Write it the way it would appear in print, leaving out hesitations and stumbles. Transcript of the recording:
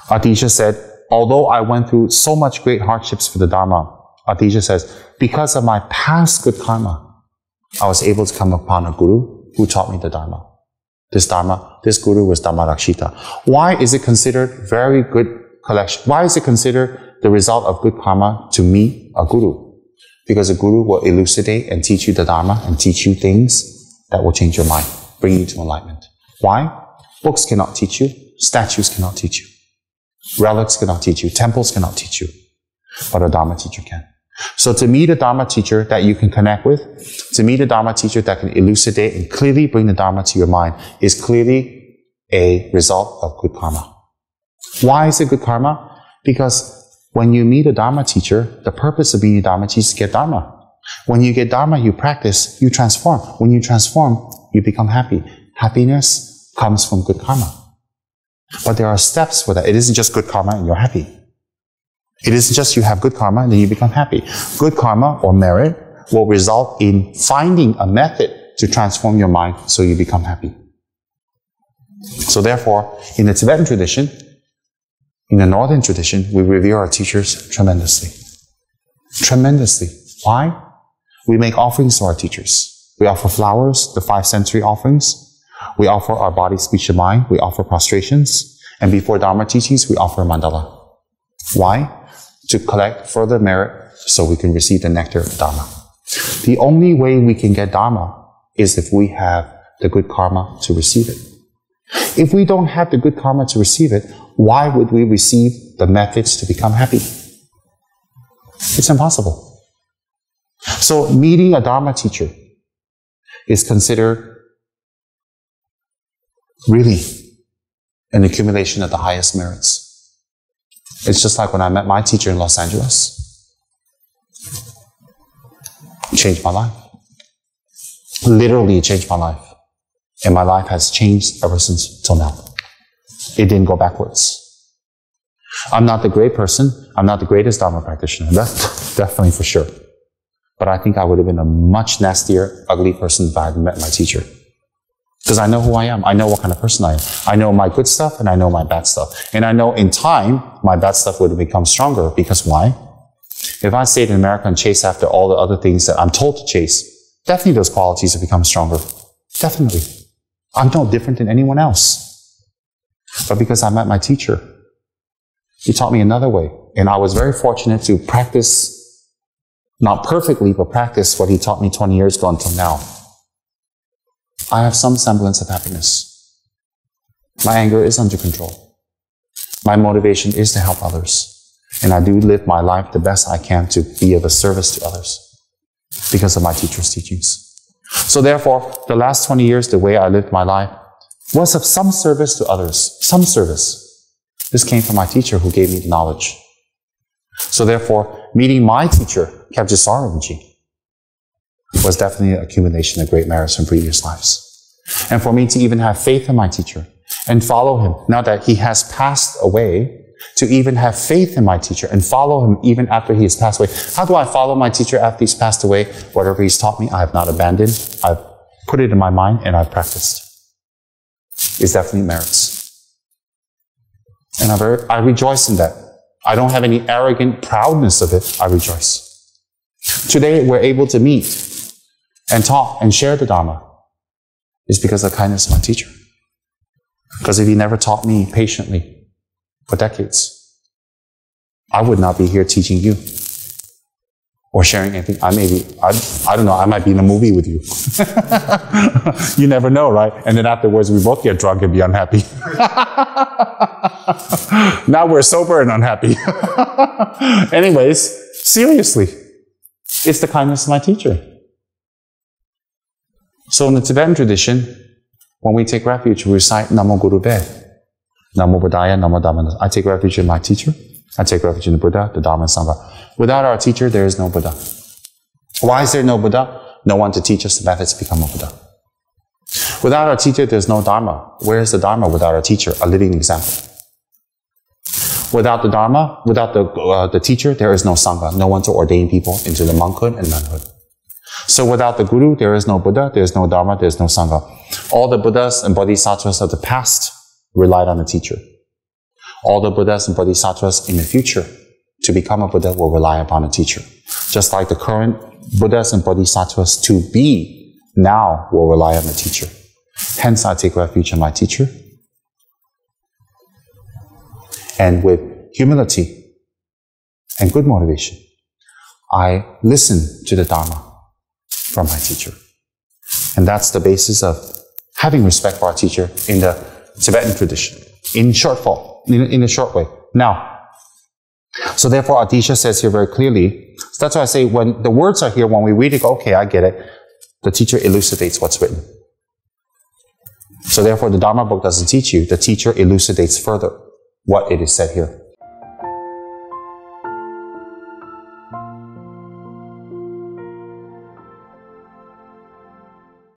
Our teacher said, although I went through so much great hardships for the Dharma, our teacher says, because of my past good karma, I was able to come upon a guru who taught me the Dharma. This guru was Dhammarakshita. Why is it considered very good collection? Why is it considered the result of good karma to meet a guru? Because a guru will elucidate and teach you the Dharma and teach you things that will change your mind, bring you to enlightenment. Why? Books cannot teach you. Statues cannot teach you. Relics cannot teach you. Temples cannot teach you. But a Dharma teacher can. So to meet a Dharma teacher that you can connect with, to meet a Dharma teacher that can elucidate and clearly bring the Dharma to your mind is clearly a result of good karma. Why is it good karma? Because when you meet a Dharma teacher, the purpose of being a Dharma teacher is to get Dharma. When you get Dharma, you practice, you transform. When you transform, you become happy. Happiness comes from good karma. But there are steps for that. It isn't just good karma and you're happy. It isn't just you have good karma and then you become happy. Good karma or merit will result in finding a method to transform your mind so you become happy. So therefore, in the Tibetan tradition, in the Northern tradition, we revere our teachers tremendously. Tremendously. Why? We make offerings to our teachers. We offer flowers, the 5 sensory offerings. We offer our body, speech, and mind. We offer prostrations. And before Dharma teachings, we offer a mandala. Why? To collect further merit so we can receive the nectar of Dharma. The only way we can get Dharma is if we have the good karma to receive it. If we don't have the good karma to receive it, why would we receive the methods to become happy? It's impossible. So meeting a Dharma teacher is considered really an accumulation of the highest merits. It's just like when I met my teacher in Los Angeles. It changed my life. Literally, it changed my life. And my life has changed ever since till now. It didn't go backwards. I'm not the great person. I'm not the greatest Dharma practitioner. That's definitely for sure. But I think I would have been a much nastier, ugly person if I hadn't met my teacher. Because I know who I am. I know what kind of person I am. I know my good stuff and I know my bad stuff. And I know in time, my bad stuff would have become stronger. Because why? If I stayed in America and chased after all the other things that I'm told to chase, definitely those qualities have become stronger. Definitely. I'm no different than anyone else. But because I met my teacher, he taught me another way. And I was very fortunate to practice, not perfectly, but practice what he taught me 20 years ago until now. I have some semblance of happiness. My anger is under control. My motivation is to help others. And I do live my life the best I can to be of a service to others because of my teacher's teachings. So therefore, the last 20 years, the way I lived my life was of some service to others. Some service. This came from my teacher who gave me the knowledge. So therefore, meeting my teacher, Kyabje Rinpoche, was definitely an accumulation of great merits from previous lives. And for me to even have faith in my teacher and follow him, now that he has passed away, to even have faith in my teacher and follow him even after he has passed away. How do I follow my teacher after he's passed away? Whatever he's taught me, I have not abandoned. I've put it in my mind and I've practiced. It's definitely merits. And I rejoice in that. I don't have any arrogant proudness of it. I rejoice. Today, we're able to meet and talk and share the Dharma is because of the kindness of my teacher. Because if he never taught me patiently for decades, I would not be here teaching you or sharing anything. I don't know, I might be in a movie with you. You never know, right? And then afterwards, we both get drunk and be unhappy. Now we're sober and unhappy. Anyways, seriously, it's the kindness of my teacher. So in the Tibetan tradition, when we take refuge, we recite Namo Guru Be. Namo Buddhaya, Namo Dhammana. I take refuge in my teacher. I take refuge in the Buddha, the Dharma, and Sangha. Without our teacher, there is no Buddha. Why is there no Buddha? No one to teach us the methods to become a Buddha. Without our teacher, there's no Dharma. Where is the Dharma without our teacher? A living example. Without the Dharma, without the teacher, there is no Sangha. No one to ordain people into the monkhood and nunhood. So without the Guru, there is no Buddha, there is no Dharma, there is no Sangha. All the Buddhas and Bodhisattvas of the past relied on the teacher. All the Buddhas and Bodhisattvas in the future, to become a Buddha, will rely upon a teacher. Just like the current Buddhas and Bodhisattvas to be now will rely on the teacher. Hence, I take refuge in my teacher. And with humility and good motivation, I listen to the Dharma from my teacher. And that's the basis of having respect for our teacher in the Tibetan tradition, in shortfall, in a short way. Now, so therefore, Adisha says here very clearly, so that's why I say when the words are here, when we read it, okay, I get it, the teacher elucidates what's written. So therefore, the Dharma book doesn't teach you, the teacher elucidates further what it is said here.